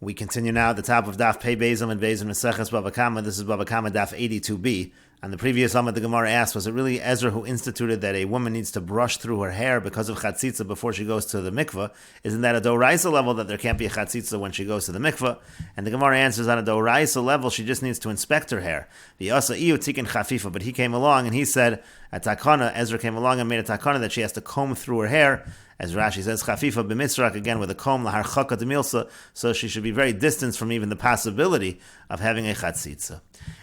We continue now at the top of Daf Pei Bezim and Bezim Meseches Bava Kamma. This is Bava Kamma Daf 82b. On the previous Amud, the Gemara asked, was it really Ezra who instituted that a woman needs to brush through her hair because of chatzitza before she goes to the mikveh? Isn't that a doraisa level that there can't be a chatzitza when she goes to the mikveh? And the Gemara answers, on a doraisa level, she just needs to inspect her hair. But he came along and he said, a takana, Ezra came along and made a takana that she has to comb through her hair. As Rashi says, chafifa b'mitzrak, again with a comb, lahar chaka demilsa, so she should be very distant from even the possibility of having a chatzitza.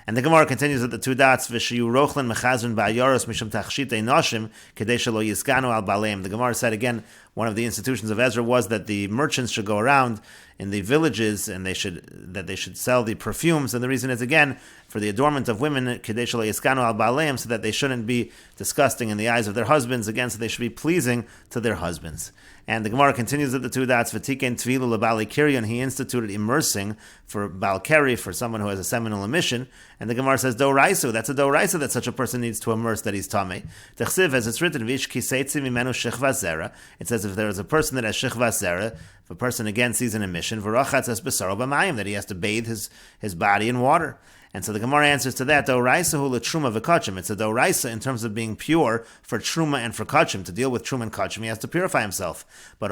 And the Gemara continues with the two dots, v'shiyu rochlan mechazrin ba'ayoros mishum tachshitei noshim kedei shelo yiskanu al baleim. The Gemara said again, one of the institutions of Ezra was that the merchants should go around in the villages and they should sell the perfumes, and the reason is again for the adornment of women, kedei shelo yiskanu al baleim, so that they shouldn't be disgusting in the eyes of their husbands, again, so they should be pleasing to their husbands. And the Gemara continues with the two dots, v'tiken tvilu lebali kiryon, he instituted immersing for bal keri, for someone who has a seminal emission, and the Gemara says doraisu, that's a doraisa that such a person needs to immerse that he's tamei. Techsiv, as it's written, vish kiseitzi mimenu shechva zera, it says if there is a person that has shechva zera, if a person again sees an emission, v'rachatz es besaro b'mayim, that he has to bathe his body in water. And so the Gemara answers to that, doraisa hu l'truma v'kachim. It's a doraisa in terms of being pure for truma and for kachim. To deal with truma and kachim, he has to purify himself. But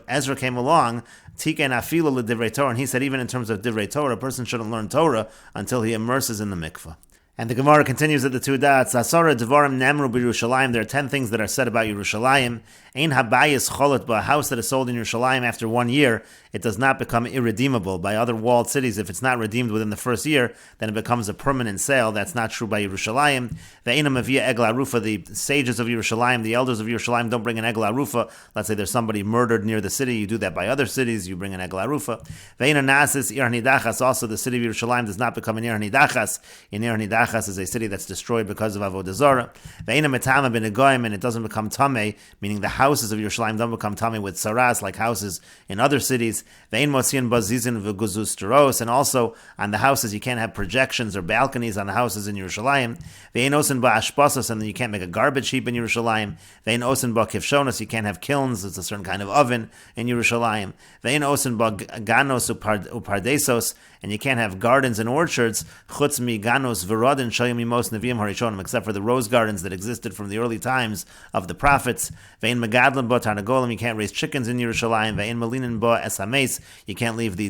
Ezra came along, tiken afilu l'divrei Torah, and he said even in terms of divrei Torah, a person shouldn't learn Torah until he immerses in the mikveh. And the Gemara continues at the two dots, Asara Devarim Nemru b'Yerushalayim. There are 10 things that are said about Yerushalayim. Ein habayis cholot, but a house that is sold in Yerushalayim after 1 year, it does not become irredeemable. By other walled cities, if it's not redeemed within the first year, then it becomes a permanent sale. That's not true by Yerushalayim. Ve'ena mavia egla rufa, the sages of Yerushalayim, the elders of Yerushalayim don't bring an egla rufa. Let's say there's somebody murdered near the city, you do that by other cities, you bring an egla rufa. Ve'ena nasis ir nidachas, also the city of Yerushalayim does not become an ir nidachas. In ir nidachas is a city that's destroyed because of avodah zarah. Ve'ena metama ben egoyim, and it doesn't become tamei, meaning the houses of Yerushalayim don't become tamei with saras like houses in other cities. Ve'en motzian bazizin v'guzuz teros, and also on the houses you can't have projections or balconies on the houses in Yerushalayim. Ve'en osin ba'ashpasas, and then you can't make a garbage heap in Yerushalayim. Ve'en osin ba'kivshonos, you can't have kilns, it's a certain kind of oven in Yerushalayim. Ve'en osin ba'ganos upardesos, and you can't have gardens and orchards, chutz mi ganos v'rodin shayim imos neviim harishonim, except for the rose gardens that existed from the early times of the prophets. Ve'en megadlim ba tarnagolim, you can't raise chickens in Yerushalayim. Ve'en malinin ba esames, you can't leave a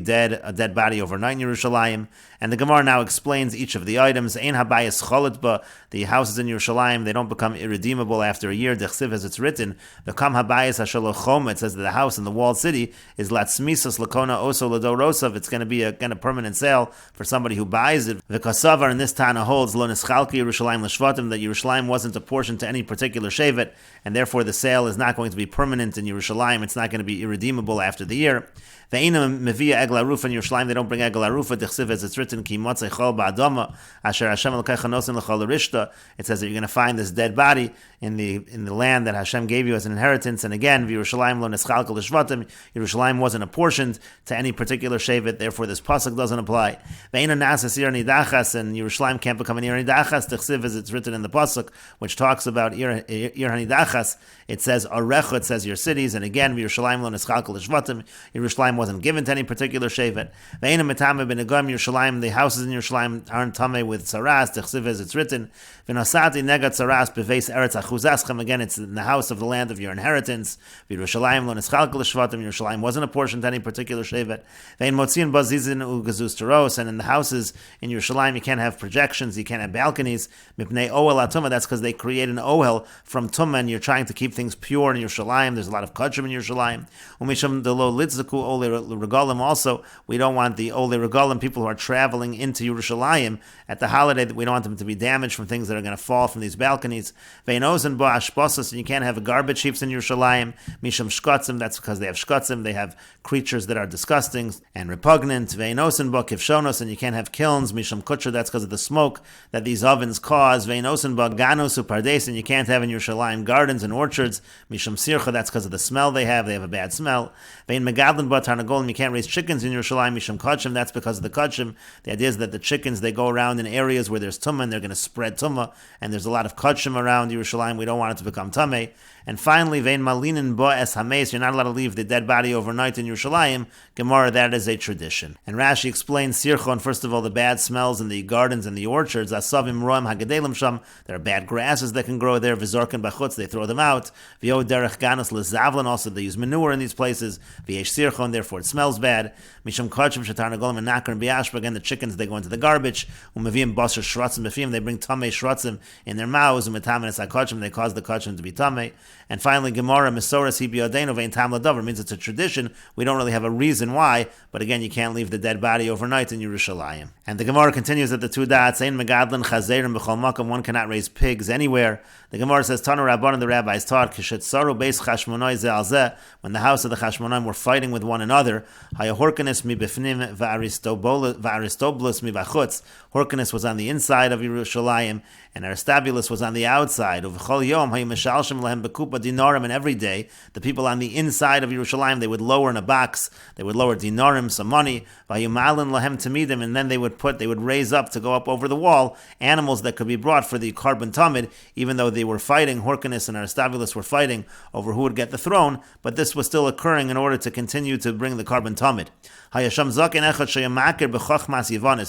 dead body overnight in Yerushalayim. And the Gemara now explains each of the items. Ein habayis cholet ba, the houses in Yerushalayim, they don't become irredeemable after a year. Dechsiv, as it's written, v'kam habayis hashalochom, it says that the house in the walled city is latzmisas lakona oso ladorosav, it's going to be a permanent sale for somebody who buys it. V'kasavar, in this Tana holds, lo neschalki Yerushalayim l'shvatim, that Yerushalayim wasn't apportioned to any particular shevet, and therefore the sale is not going to be permanent in Yerushalayim, it's not going to be irredeemable after the year. Ve'ina mevia egla rufa in Yerushalayim, they don't bring egla rufa, dechsiv, as it's written, ki motzei chol ba'adama, asher Hashem elokeicha nosin l'chol rishta, it says that you're going to find this dead body in the land that Hashem gave you as an inheritance, and again, Yerushalayim lo neschalka l'shvatim, Yerushalayim wasn't apportioned to any particular shevet, therefore this pasuk doesn't apply. Ve'ina nasas ir nidachas, and Yerushalayim can't become an ir nidachas, dechsiv, as it's written in the pasuk, which talks about ir nidachas, it says arecha, it says your cities, and again, Yerushalayim lo neschalka l'shvatim, Yerushalayim wasn't given to any particular shevet. Ve'ena metame b'negam Yerushalayim, the houses in Yerushalayim aren't tamei with saras, dechsiv, as it's written, v'nosati negat saras b'veis eretz achuzaschem, again it's in the house of the land of your inheritance. Yerushalayim lo neschalka l'shvatim, Yerushalayim wasn't apportioned to any particular shevet. Ve'en motziin bazizin ugazuz teros, and in the houses in Yerushalayim you can't have projections, you can't have balconies. Mipnei ohel atuma, that's because they create an ohel from tumah, and you're trying to keep things pure in Yerushalayim. There's a lot of kachim in Yerushalayim. Umisham delo litzaku ole regalim, also we don't want the ole regalim, people who are traveling into Yerushalayim at the holiday, that we don't want them to be damaged from things that are going to fall from these balconies. Ve'enozen ba ashpasas, and you can't have garbage heaps in Yerushalayim. Misham shkatzim, that's because they have shkatzim, they have creatures that are disgusting and repugnant. Ve'enozen ba kivshonos, and you can't have kilns. Misham kutcher, that's because of the smoke that these ovens cause. Ve'enozen ba ganos upardes, and you can't have in Yerushalayim gardens and orchards. Misham sircha, that's because of the smell they have a bad smell. Ve'en megadlin ba tarnagolim, you can't raise chickens in Yerushalayim. Misham kachim, that's because of the kachim. The idea is that the chickens, they go around in areas where there's tumah, and they're going to spread tumah, and there's a lot of kachim around Yerushalayim. We don't want it to become tamei. And finally, Vein Malinin Bo Es Hames, you're not allowed to leave the dead body overnight in Yerushalayim. Gemara, that is a tradition. And Rashi explains Sirchon, first of all, the bad smells in the gardens and the orchards. Asavim Roim Hagadelim Sham, there are bad grasses that can grow there. Vizorkan Bachutz, they throw them out. V'yo Derech Ganas Lezavlan, also they use manure in these places. V'yesh Sirchon, therefore it smells bad. Misham Kachim Shatar Nagolim and Nakar and Biashba, again the chickens, they go into the garbage. Umavim Basar Shratzim Befim, they bring Tamei Shratzim in their mouths. Umetamin Es HaKachim, they cause the Kachim to be Tamei. And finally, Gemara, Mesoras Hibiodeno Vein Tam Ladavar, means it's a tradition. We don't really have a reason why, but again, you can't leave the dead body overnight in Yerushalayim. And the Gemara continues at the two dots, Ein Megadlin Chazerim B'chol Makom, one cannot raise pigs anywhere. The Gemara says, Tanu Rabban, and the rabbis taught, Kishet Saru Beis Chashmonoi Ze Al Zeh, when the house of the Chashmonaim were fighting with one another, Hayahorkanis Mi Bifnim Va'Aristobulus Mi Bachutz, Horkanis was on the inside of Yerushalayim, and Aristobulus was on the outside. Uv'chol Yom Hayimeshalshim Lehem Bekupa Dinarim, and every day, the people on the inside of Yerushalayim, they would lower in a box, they would lower dinarim, some money, Vayumalin Lehem Tamidim, and then they would raise up to go up over the wall animals that could be brought for the carbon tamid, even though they were fighting, Horkanis and Aristobulus were fighting over who would get the throne, but this was still occurring in order to continue to bring the carbon tamid.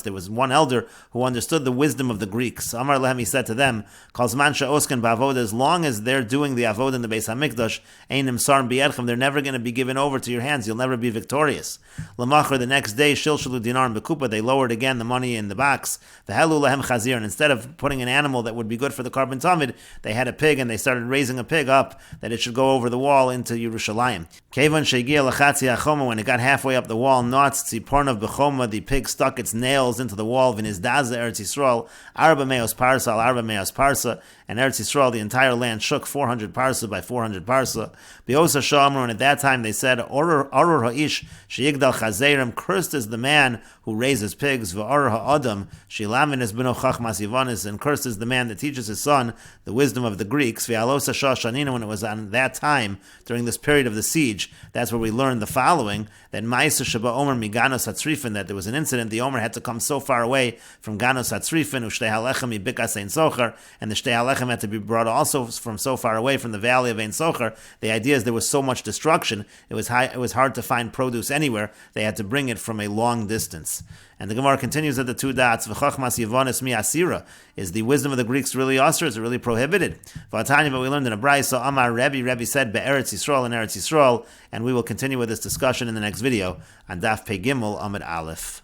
There was one elder who understood the wisdom of the Greeks. Amar Lehem, he said to them, as long as they're doing the avodah in the Beis HaMikdash, they're never going to be given over to your hands, you'll never be victorious. The next day, they lowered again the money in the box, and instead of putting an animal that would be good for the carbon tamid, they had a pig, and they started raising a pig up that it should go over the wall into Yerushalayim. When it got halfway up the wall, the pig stuck its nails into the wall of Nizdaza Eretz Yisrael, Arba Meos Parsa, and Eretz Yisrael, the entire land shook 400 parsa by 400 parsa. Beosa Shamru, and at that time they said, Orur Ha'ish Sheyigdal Chazerim, cursed is the man who raises pigs, V'orur Ha'adam Shilamin is Beno Chachmas Yivanis, and cursed is the man that teaches his son the wisdom of the Greeks. V'alosa Shashanina, when it was on that time, during this period of the siege, that's where we learned the following, that Ma'isa Sheba Omer Miganos Hatzrifin, that there was an incident, the Omer had to come so far away from Ganos Hatzrifin, Ushtei Halechem Ibikas Ein Socher, and the Shtei Halechem had to be brought also from so far away from the valley of Ein Socher. The idea is there was so much destruction, it was hard to find produce anywhere. They had to bring it from a long distance. And the Gemara continues at the two dots, V'chachmas Yivonis mi asira. Is the wisdom of the Greeks really asr? Is it really prohibited? V'atanya, but we learned in a brayso, Amar Rebbe said, Be'eretz Yisrael, in Eretz Yisrael, and we will continue with this discussion in the next video on Daf Pei Gimel Amud Aleph.